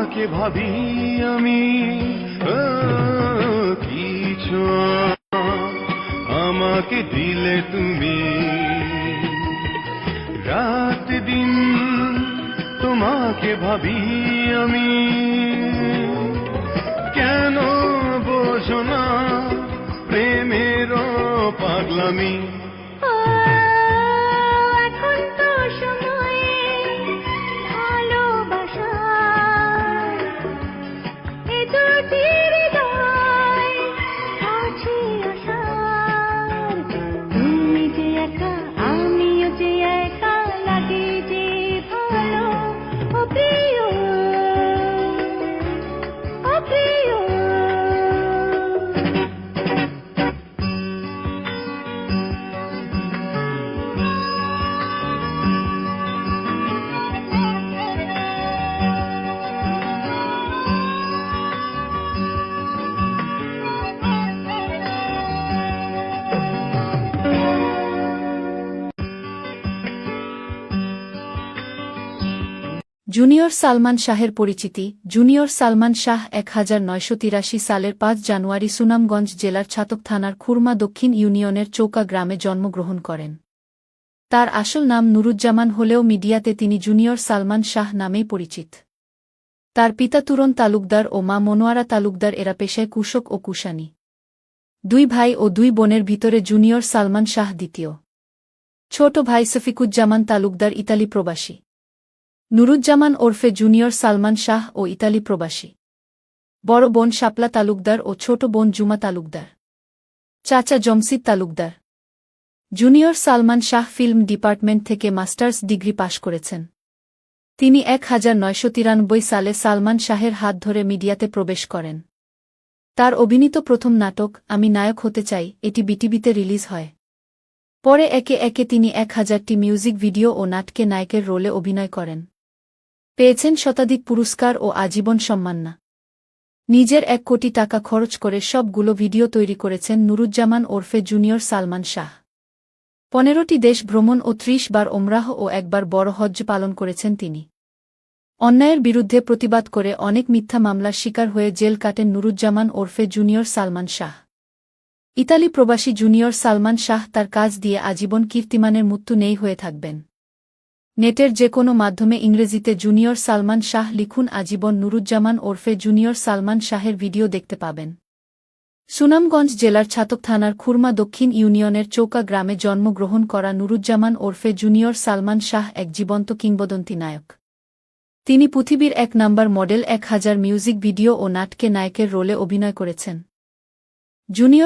তোমাকে ভাবি আমি কিছু আমাকে দিলে তুমি রাত দিন তোমাকে ভাবি আমি কেন বোঝো না প্রেমের পাগলামি জুনিয়র সালমান শাহের পরিচিতি। জুনিয়র সালমান শাহ 1983 সালের 5 জানুয়ারি সুনামগঞ্জ জেলার ছাতক থানার খুরমা দক্ষিণ ইউনিয়নের চৌকা গ্রামে জন্মগ্রহণ করেন। তার আসল নাম নুরুজ্জামান হলেও মিডিয়াতে তিনি জুনিয়র সালমান শাহ নামেই পরিচিত। তার পিতা তুরন তালুকদার ও মা মনোয়ারা তালুকদার, এরা পেশায় কৃষক ও কুষাণী। 2 ভাই ও 2 বোনের ভিতরে জুনিয়র সালমান শাহ দ্বিতীয়। ছোট ভাই সফিকুজ্জামান তালুকদার ইতালি প্রবাসী। নুরুজ্জামান ওরফে জুনিয়র সালমান শাহ ও ইতালি প্রবাসী। বড় বোন শাপলা তালুকদার ও ছোট বোন জুমা তালুকদার। চাচা Jamshid Talukdar. Junior Salman Shah film department থেকে মাস্টার্স ডিগ্রি পাশ করেছেন। তিনি 1993 সালে সালমান শাহের হাত ধরে মিডিয়াতে প্রবেশ করেন। তার অভিনীত প্রথম নাটক আমি নায়ক হতে চাই এটি বিটিভিতে রিলিজ হয়। পরে একে একে তিনি 1000টি মিউজিক ভিডিও ও নাটকে নায়কের রোলে অভিনয় করেন। পেয়েছেন শতাধিক পুরস্কার ও আজীবন সম্মাননা। নিজের 1 কোটি টাকা খরচ করে সবগুলো ভিডিও তৈরি করেছেন নুরুজ্জামান ওরফে জুনিয়র সালমান শাহ। 15টি দেশ ভ্রমণ ও 30 বার ওমরাহ ও 1 বার বড় হজ্জ পালন করেছেন তিনি। অন্যায়ের বিরুদ্ধে প্রতিবাদ করে অনেক মিথ্যা মামলার শিকার হয়ে জেল কাটেন নুরুজ্জামান ওরফে জুনিয়র সালমান শাহ। ইতালি প্রবাসী জুনিয়র সালমান শাহ তার কাজ দিয়ে আজীবন কীর্তিমানের মৃত্যু নেই হয়ে থাকবেন। নেটের যে কোনো মাধ্যমে ইংরেজিতে জুনিয়র সালমান শাহ লিখুন, আজীবন নুরুজ্জামান ওরফে জুনিয়র সালমান শাহের ভিডিও দেখতে পাবেন। সুনামগঞ্জ জেলার ছাতক থানার খুরমা দক্ষিণ ইউনিয়নের চৌকা গ্রামে জন্মগ্রহণ করা নুরুজ্জামান ওরফে জুনিয়র সালমান শাহ এক জীবন্ত কিংবদন্তি নায়ক। তিনি পৃথিবীর 1 নাম্বার মডেল, 1000 মিউজিক ভিডিও ও নাটকে নায়কের রোলে অভিনয় করেছেন। জুনিয়র